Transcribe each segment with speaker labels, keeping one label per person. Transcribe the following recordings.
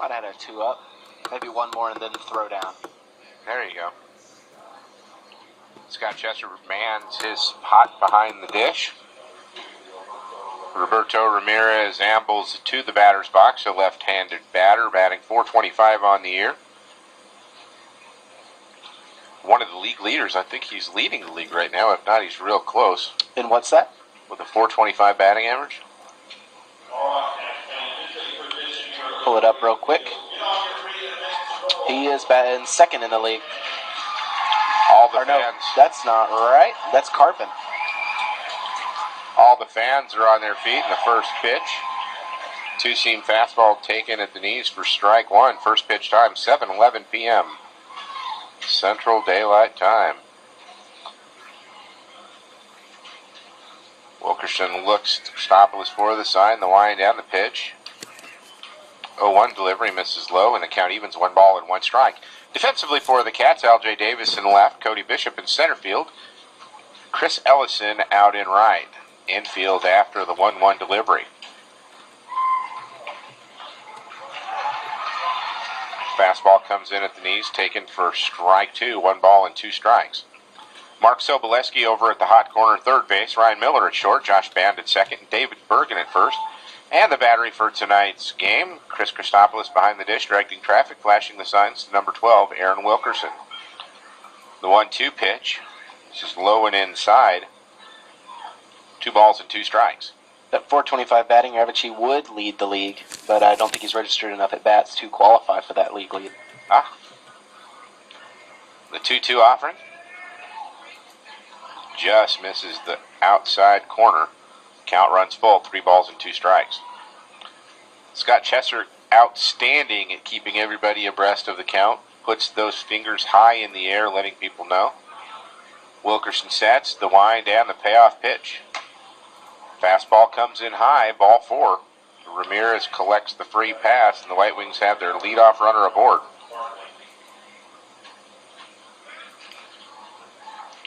Speaker 1: Might add a 2 up. Maybe one more and then throw down.
Speaker 2: There you go. Scott Chester mans his pot behind the dish. Roberto Ramirez ambles to the batter's box, a left-handed batter, batting .425 on the year. One of the league leaders. I think he's leading the league right now. If not, he's real close.
Speaker 1: And what's that?
Speaker 2: With a .425 batting average.
Speaker 1: Pull it up real quick. He is batting second in the league.
Speaker 2: All the
Speaker 1: or no,
Speaker 2: fans.
Speaker 1: that's not right. That's Carpin.
Speaker 2: All the fans are on their feet in the first pitch. Two-seam fastball taken at the knees for strike one. First pitch time, 7:11 p.m. Central Daylight Time. Wilkerson looks to Christopoulos for the sign. The wind down the pitch. 0-1 delivery misses low, and the count evens 1 ball and 1 strike. Defensively for the Cats, L.J. Davis in left, Cody Bishop in center field, Chris Ellison out in right. Infield after the 1-1 delivery. Fastball comes in at the knees, taken for strike 2, 1 ball and 2 strikes. Mark Soboleski over at the hot corner third base, Ryan Miller at short, Josh Band at second, and David Bergen at first. And the battery for tonight's game, Chris Christopoulos behind the dish, directing traffic, flashing the signs to number 12, Aaron Wilkerson. The 1-2 pitch, this is low and inside, 2 balls and 2 strikes.
Speaker 1: That .425 batting average, he would lead the league, but I don't think he's registered enough at bats to qualify for that league lead.
Speaker 2: The 2-2 offering just misses the outside corner. Count runs full, 3 balls and 2 strikes. Scott Chester outstanding at keeping everybody abreast of the count. Puts those fingers high in the air, letting people know. Wilkerson sets the wind and the payoff pitch. Fastball comes in high, ball 4. Ramirez collects the free pass, and the White Wings have their leadoff runner aboard.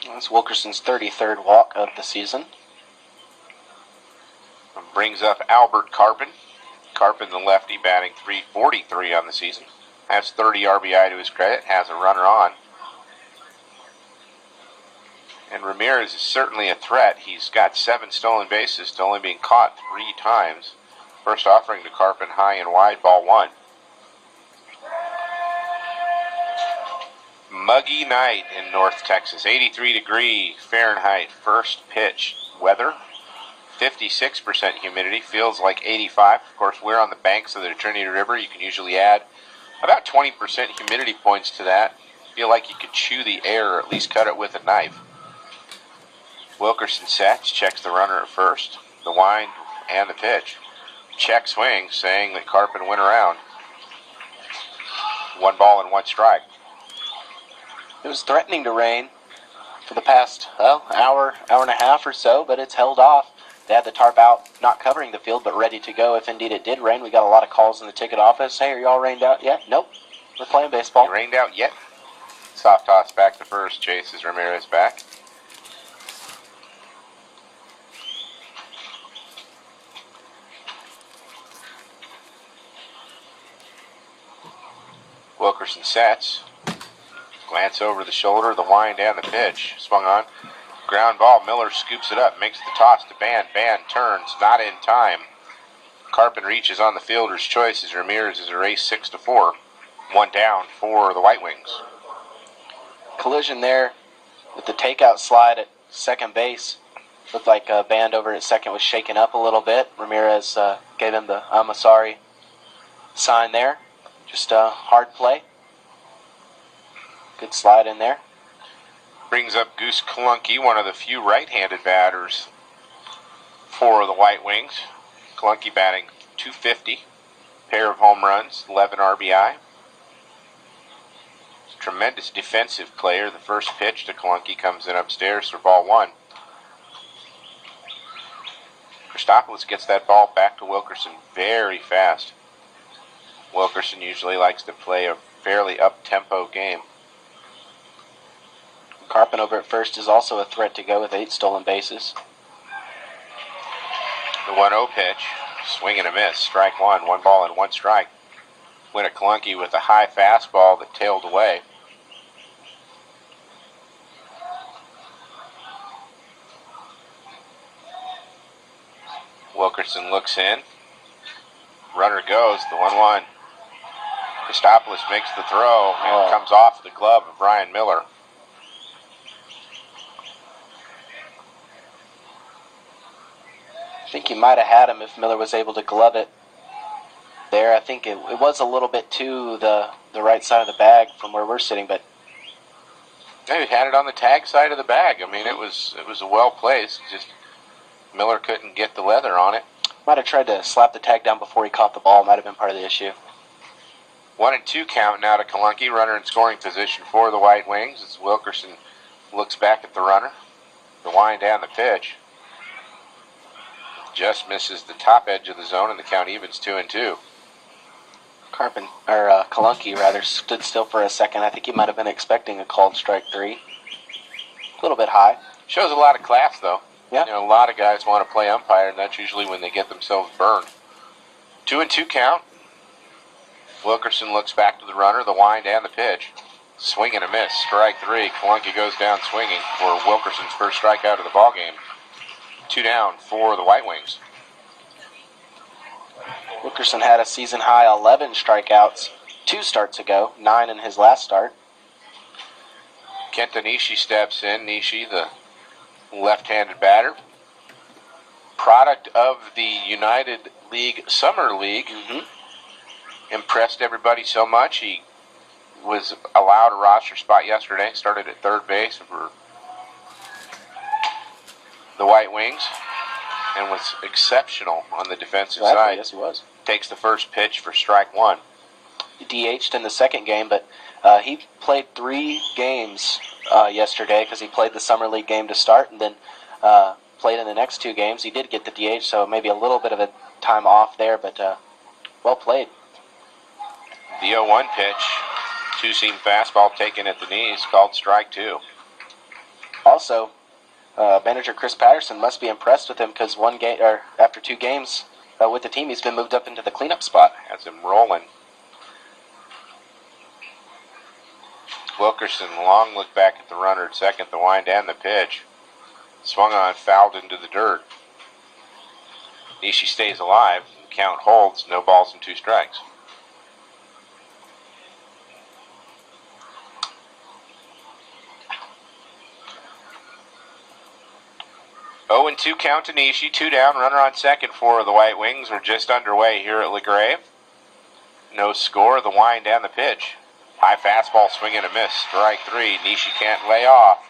Speaker 1: That's Wilkerson's 33rd walk of the season.
Speaker 2: Brings up Albert Carpin. Carpin, the lefty, batting .343 on the season. Has 30 RBI to his credit, has a runner on. And Ramirez is certainly a threat. He's got 7 stolen bases to only being caught 3 times. First offering to Carpin, high and wide, ball 1. Muggy night in North Texas, 83 degree Fahrenheit, first pitch weather. 56% humidity, feels like 85. Of course, we're on the banks of the Trinity River. You can usually add about 20% humidity points to that. Feel like you could chew the air or at least cut it with a knife. Wilkerson sets, checks the runner at first. The wind and the pitch. Check swing, saying that Carpin went around. 1 ball and 1 strike.
Speaker 1: It was threatening to rain for the past, hour and a half or so, but it's held off. They had the tarp out, not covering the field, but ready to go if indeed it did rain. We got a lot of calls in the ticket office. Hey, are y'all rained out yet? Nope. We're playing baseball.
Speaker 2: You rained out yet? Soft toss back to first. Chases Ramirez back. Wilkerson sets. Glance over the shoulder, the wind and the pitch. Swung on. Ground ball, Miller scoops it up, makes the toss to Band. Band turns, not in time. Carpin reaches on the fielder's choice as Ramirez is erased 6-4. 1 down for the White Wings.
Speaker 1: Collision there with the takeout slide at second base. Looked like Band over at second was shaken up a little bit. Ramirez gave him the I'm sorry sign there. Just a hard play. Good slide in there.
Speaker 2: Brings up Goose Klunke, one of the few right-handed batters for the White Wings. Klunke batting .250, pair of home runs, 11 RBI. Tremendous defensive player. The first pitch to Klunke comes in upstairs for ball 1. Christopoulos gets that ball back to Wilkerson very fast. Wilkerson usually likes to play a fairly up-tempo game.
Speaker 1: Carpin over at first is also a threat to go with 8 stolen bases.
Speaker 2: The 1-0 pitch, swing and a miss, strike 1, 1 ball and 1 strike. went at Clunky with a high fastball that tailed away. Wilkerson looks in. Runner goes, the 1-1. Christopoulos makes the throw and comes off the glove of Ryan Miller.
Speaker 1: I think he might have had him if Miller was able to glove it there. I think it was a little bit to the right side of the bag from where we're sitting, but
Speaker 2: Yeah, he had it on the tag side of the bag. I mean, it was a well placed. Just Miller couldn't get the leather on it.
Speaker 1: might have tried to slap the tag down before he caught the ball. Might have been part of the issue.
Speaker 2: 1-2 count now to Kalunky. Runner in scoring position for the White Wings as Wilkerson looks back at the runner. The wind and the pitch. Just misses the top edge of the zone, and the count evens 2-2.
Speaker 1: Kalunky rather stood still for a second. I think he might have been expecting a called strike 3. A little bit high.
Speaker 2: Shows a lot of class, though.
Speaker 1: Yeah.
Speaker 2: You know, a lot of guys want to play umpire, and that's usually when they get themselves burned. 2-2 count. Wilkerson looks back to the runner, the wind and the pitch. Swing and a miss. Strike 3. Kalunky goes down swinging for Wilkerson's first strikeout of the ballgame. 2 down for the White Wings.
Speaker 1: Wilkerson had a season high 11 strikeouts 2 starts ago, 9 in his last start.
Speaker 2: Kenta Nishi steps in. Nishi, the left-handed batter. Product of the United League Summer League. Impressed everybody so much. He was allowed a roster spot yesterday. Started at third base for the White Wings and was exceptional on the defensive side.
Speaker 1: Yes, he was.
Speaker 2: Takes the first pitch for strike 1.
Speaker 1: He DH'd in the second game, but he played 3 games yesterday because he played the Summer League game to start and then played in the next 2 games. He did get the DH, so maybe a little bit of a time off there, but well played.
Speaker 2: The 0-1 pitch, 2-seam fastball taken at the knees, called strike 2.
Speaker 1: Also, manager Chris Patterson must be impressed with him because after 2 games with the team, he's been moved up into the cleanup spot.
Speaker 2: Has him rolling. Wilkerson, long look back at the runner at second, the wind and the pitch. Swung on, fouled into the dirt. Nishi stays alive. The count holds, no balls and 2 strikes. 0-2 count to Nishi, 2 down, runner on second for the White Wings. We're just underway here at LaGrave. No score, the wind and the pitch. High fastball, swing and a miss, strike 3. Nishi can't lay off.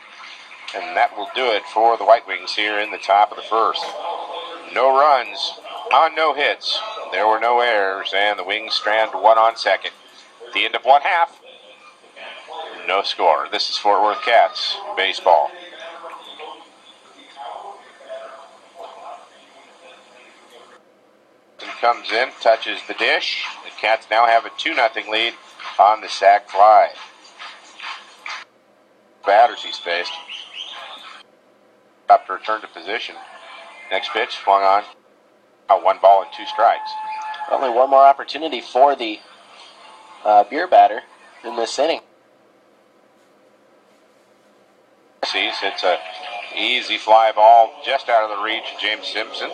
Speaker 2: And that will do it for the White Wings here in the top of the first. No runs on no hits. There were no errors, and the Wings strand 1 on second. At the end of 1 half, no score. This is Fort Worth Cats baseball. Comes in, touches the dish. The Cats now have a 2-0 lead on the sac fly. Batters he's faced. Up to return to position. Next pitch, swung on. 1 ball and 2 strikes.
Speaker 1: Only one more opportunity for the beer batter in this inning.
Speaker 2: It's a easy fly ball just out of the reach of James Simpson.